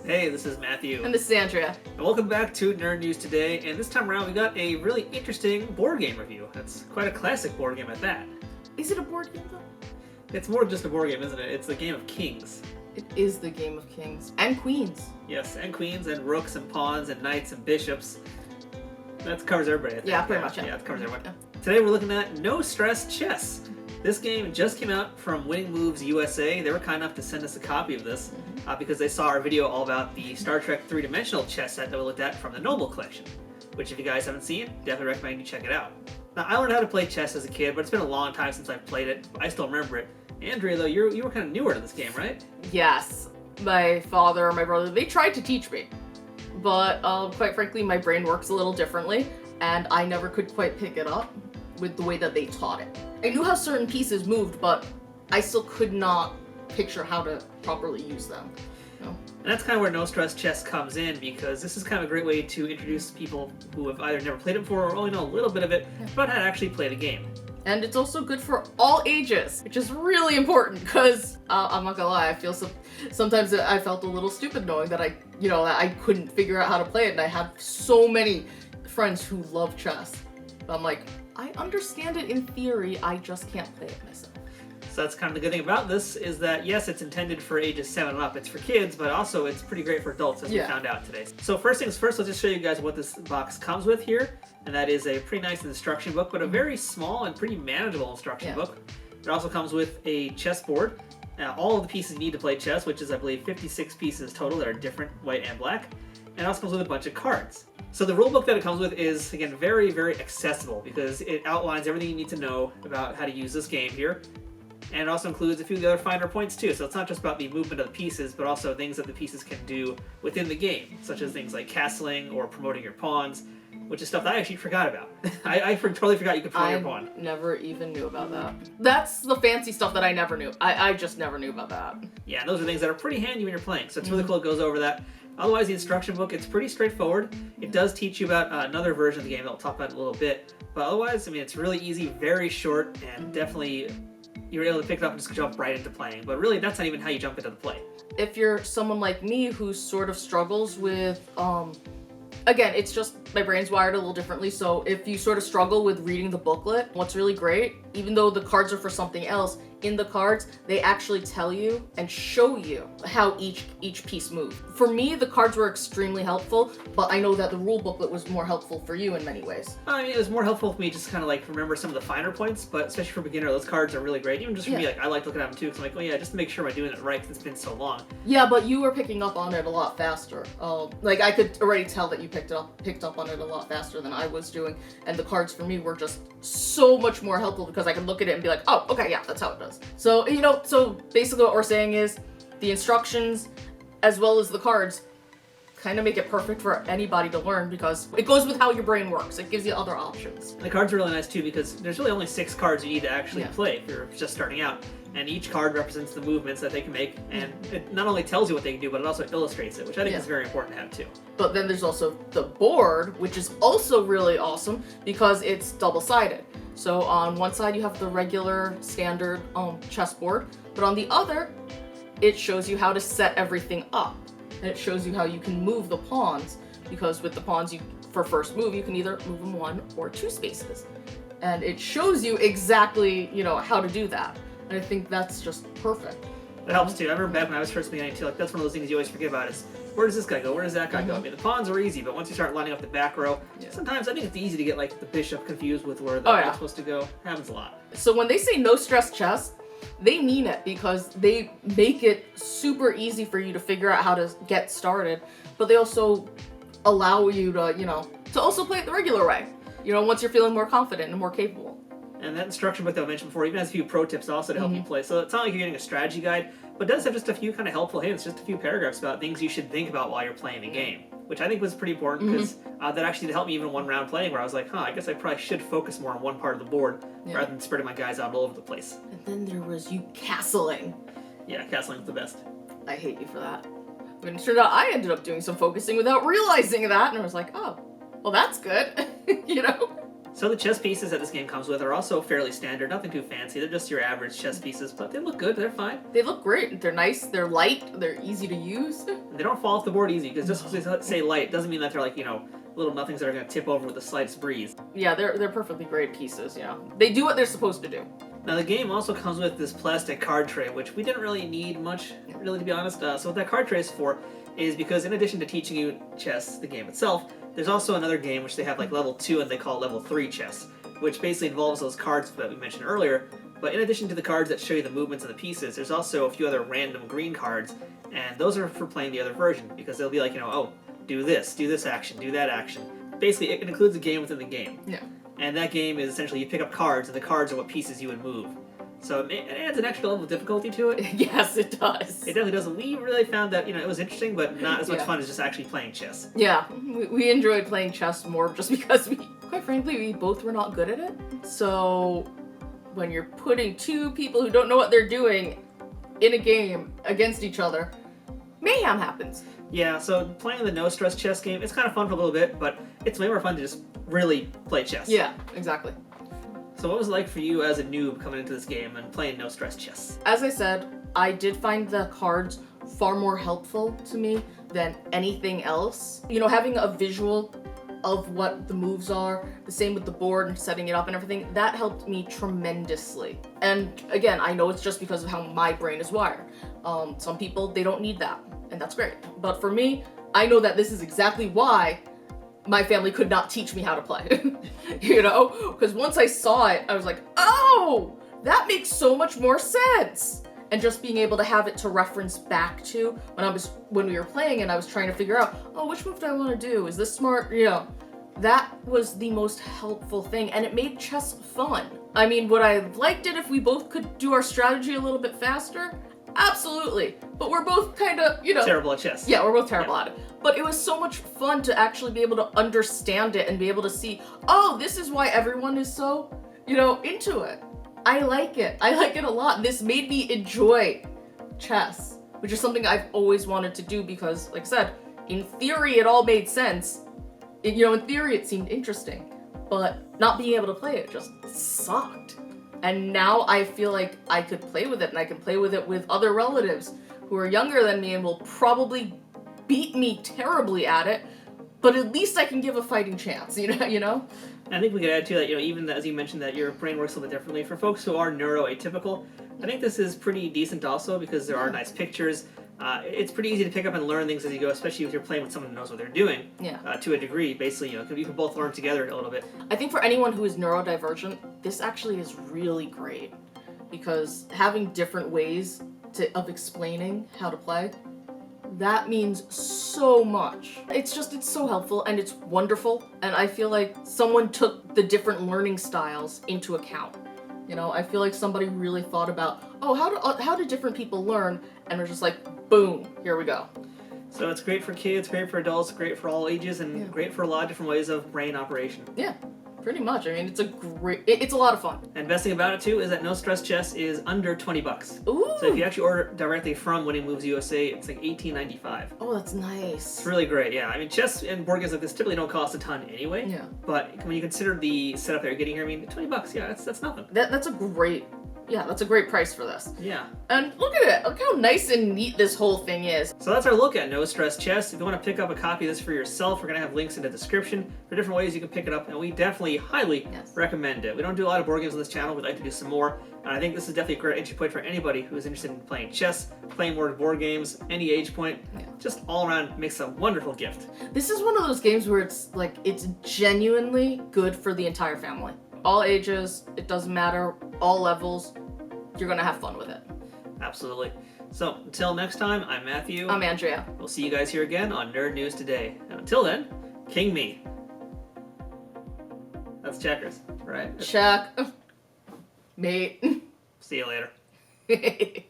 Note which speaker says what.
Speaker 1: Hey, this is Matthew.
Speaker 2: And this is Andrea.
Speaker 1: And welcome back to Nerd News Today, and this time around we got a really interesting board game review. That's quite a classic board game at that.
Speaker 2: Is it a board game though?
Speaker 1: It's more than just a board game, isn't it? It's the game of kings.
Speaker 2: It is the game of kings. And queens.
Speaker 1: Yes, and queens, and rooks, and pawns, and knights, and bishops. That covers everybody, I think.
Speaker 2: Yeah, pretty much.
Speaker 1: Yeah, that covers everyone. Yeah. Today we're looking at No Stress Chess. This game just came out from Winning Moves USA. They were kind enough to send us a copy of this because they saw our video all about the Star Trek three-dimensional chess set that we looked at from the Noble Collection, which if you guys haven't seen, definitely recommend you check it out. Now, I learned how to play chess as a kid, but it's been a long time since I've played it. I still remember it. Andrea, though, you were kind of newer to this game, right?
Speaker 2: Yes. My father and my brother, they tried to teach me. But quite frankly, my brain works a little differently, and I never could quite pick it up with the way that they taught it. I knew how certain pieces moved, but I still could not picture how to properly use them. You know?
Speaker 1: And that's kind of where No Stress Chess comes in, because this is kind of a great way to introduce people who have either never played it before or only know a little bit of it about how to actually play the game.
Speaker 2: And it's also good for all ages, which is really important, because I'm not gonna lie, I feel sometimes I felt a little stupid knowing that I couldn't figure out how to play it, and I have so many friends who love chess. But I'm like, I understand it in theory, I just can't play it myself.
Speaker 1: So that's kind of the good thing about this, is that yes, it's intended for ages 7 and up. It's for kids, but also it's pretty great for adults, as we found out today. So first things first, let's just show you guys what this box comes with here. And that is a pretty nice instruction book, but a very small and pretty manageable instruction book. It also comes with a chessboard. All of the pieces you need to play chess, which is, I believe, 56 pieces total that are different, white and black. And it also comes with a bunch of cards. So the rule book that it comes with is, again, very, very accessible because it outlines everything you need to know about how to use this game here. And it also includes a few of the other finer points too. So it's not just about the movement of the pieces, but also things that the pieces can do within the game, such as things like castling or promoting your pawns, which is stuff that I actually forgot about. I totally forgot you could promote your pawn.
Speaker 2: I never even knew about that. That's the fancy stuff that I never knew. I just never knew about that.
Speaker 1: Yeah, and those are things that are pretty handy when you're playing. So it's really cool it goes over that. Otherwise, the instruction book, it's pretty straightforward. It does teach you about another version of the game that I'll talk about in a little bit. But otherwise, I mean, it's really easy, very short, and definitely you're able to pick it up and just jump right into playing. But really, that's not even how you jump into the play.
Speaker 2: If you're someone like me who sort of struggles with, again, it's just my brain's wired a little differently, so if you sort of struggle with reading the booklet, what's really great, even though the cards are for something else, in the cards, they actually tell you and show you how each piece moved. For me, the cards were extremely helpful, but I know that the rule booklet was more helpful for you in many ways.
Speaker 1: I mean, it was more helpful for me just kind of like remember some of the finer points, but especially for a beginner, those cards are really great. Even just for me, like I like looking at them too, because I'm like, oh yeah, just to make sure I'm doing it right, because it's been so long.
Speaker 2: Yeah, but you were picking up on it a lot faster. Like I could already tell that you picked up on it a lot faster than I was doing, and the cards for me were just so much more helpful because I could look at it and be like, oh, okay, yeah, that's how it does. So, so basically what we're saying is the instructions as well as the cards kind of make it perfect for anybody to learn because it goes with how your brain works. It gives you other options.
Speaker 1: The cards are really nice too because there's really only 6 cards you need to actually play if you're just starting out. And each card represents the movements that they can make, and it not only tells you what they can do, but it also illustrates it, which I think is very important to have too.
Speaker 2: But then there's also the board, which is also really awesome because it's double-sided. So on one side you have the regular standard chessboard, but on the other, it shows you how to set everything up. And it shows you how you can move the pawns, because with the pawns, for first move, you can either move them 1 or 2 spaces. And it shows you exactly, how to do that. And I think that's just perfect.
Speaker 1: It helps too. I remember back when I was first beginning too, like that's one of those things you always forget about is, where does this guy go? Where does that guy go? I mean, the pawns are easy, but once you start lining up the back row, sometimes I think it's easy to get like the bishop confused with where the knight's supposed to go. Happens a lot.
Speaker 2: So when they say no stress chess, they mean it because they make it super easy for you to figure out how to get started, but they also allow you to, to also play it the regular way, once you're feeling more confident and more capable.
Speaker 1: And that instruction book that I mentioned before even has a few pro tips also to help you play. So it's not like you're getting a strategy guide, but it does have just a few kind of helpful hints, just a few paragraphs about things you should think about while you're playing the game, which I think was pretty important because that actually did help me even one round playing where I was like, I guess I probably should focus more on one part of the board rather than spreading my guys out all over the place.
Speaker 2: And then there was you castling.
Speaker 1: Yeah, castling's the best.
Speaker 2: I hate you for that. But it turned out I ended up doing some focusing without realizing that, and I was like, oh, well that's good,
Speaker 1: So the chess pieces that this game comes with are also fairly standard, nothing too fancy. They're just your average chess pieces, but they look good, they're fine.
Speaker 2: They look great. They're nice, they're light, they're easy to use.
Speaker 1: They don't fall off the board easy, because just because they say light doesn't mean that they're like, little nothings that are going to tip over with the slightest breeze.
Speaker 2: Yeah, they're perfectly great pieces, yeah. They do what they're supposed to do.
Speaker 1: Now the game also comes with this plastic card tray, which we didn't really need much, really, to be honest. So what that card tray is for is because in addition to teaching you chess, the game itself, there's also another game which they have like level 2 and they call level 3 chess, which basically involves those cards that we mentioned earlier. But in addition to the cards that show you the movements of the pieces, there's also a few other random green cards, and those are for playing the other version, because they'll be like, oh, do this action, do that action. Basically, it includes a game within the game.
Speaker 2: Yeah.
Speaker 1: And that game is essentially you pick up cards, and the cards are what pieces you would move. So it adds an extra level of difficulty to it.
Speaker 2: Yes, it does.
Speaker 1: It definitely does. We really found that, it was interesting, but not as much fun as just actually playing chess.
Speaker 2: Yeah, we enjoyed playing chess more just because quite frankly, we both were not good at it. So when you're putting two people who don't know what they're doing in a game against each other, mayhem happens.
Speaker 1: Yeah, so playing the no-stress chess game, it's kind of fun for a little bit, but it's way more fun to just really play chess.
Speaker 2: Yeah, exactly.
Speaker 1: So what was it like for you as a noob coming into this game and playing no-stress chess?
Speaker 2: As I said, I did find the cards far more helpful to me than anything else. Having a visual of what the moves are, the same with the board and setting it up and everything, that helped me tremendously. And again, I know it's just because of how my brain is wired. Some people, they don't need that, and that's great. But for me, I know that this is exactly why my family could not teach me how to play, because once I saw it, I was like, oh, that makes so much more sense. And just being able to have it to reference back to when we were playing and I was trying to figure out, oh, which move do I want to do? Is this smart? That was the most helpful thing, and it made chess fun. I mean, would I have liked it if we both could do our strategy a little bit faster? Absolutely. But we're both kind of,
Speaker 1: terrible at chess.
Speaker 2: Yeah, we're both terrible at it. But it was so much fun to actually be able to understand it and be able to see, oh, this is why everyone is so, into it. I like it. I like it a lot. This made me enjoy chess, which is something I've always wanted to do because, like I said, in theory it all made sense. In theory it seemed interesting, but not being able to play it just sucked. And now I feel like I could play with it, and I can play with it with other relatives who are younger than me and will probably beat me terribly at it, but at least I can give a fighting chance, I
Speaker 1: think we could add to that, even as you mentioned that your brain works a little bit differently. For folks who are neuroatypical, I think this is pretty decent also because there are nice pictures. It's pretty easy to pick up and learn things as you go, especially if you're playing with someone who knows what they're doing. Yeah. To a degree, basically, you can both learn together a little bit.
Speaker 2: I think for anyone who is neurodivergent, this actually is really great because having different ways of explaining how to play, that means so much. It's so helpful and it's wonderful, and I feel like someone took the different learning styles into account. I feel like somebody really thought about, oh, how do different people learn, and we're just like, boom, here we go.
Speaker 1: So it's great for kids, great for adults, great for all ages, and great for a lot of different ways of brain operation.
Speaker 2: Yeah. Pretty much. I mean, it's a lot of fun.
Speaker 1: And best thing about it too is that No Stress Chess is under $20.
Speaker 2: Ooh.
Speaker 1: So if you actually order directly from Winning Moves USA, it's like $18.95.
Speaker 2: Oh, that's nice.
Speaker 1: It's really great. Yeah, I mean, chess and board games like this typically don't cost a ton anyway.
Speaker 2: Yeah.
Speaker 1: But when you consider the setup that you're getting here, I mean, $20. Yeah, that's nothing.
Speaker 2: That's a great. Yeah, that's a great price for this.
Speaker 1: Yeah.
Speaker 2: And look at it. Look how nice and neat this whole thing is.
Speaker 1: So that's our look at No Stress Chess. If you want to pick up a copy of this for yourself, we're going to have links in the description for different ways you can pick it up, and we definitely highly recommend it. We don't do a lot of board games on this channel. We'd like to do some more. And I think this is definitely a great entry point for anybody who is interested in playing chess, playing more board games, any age point. Yeah. Just all around makes a wonderful gift.
Speaker 2: This is one of those games where it's genuinely good for the entire family. All ages, it doesn't matter, all levels. You're gonna have fun with it.
Speaker 1: Absolutely. So, until next time, I'm Matthew.
Speaker 2: I'm Andrea.
Speaker 1: We'll see you guys here again on Nerd News Today. And until then, King me. That's checkers, right?
Speaker 2: Check. Mate.
Speaker 1: See you later.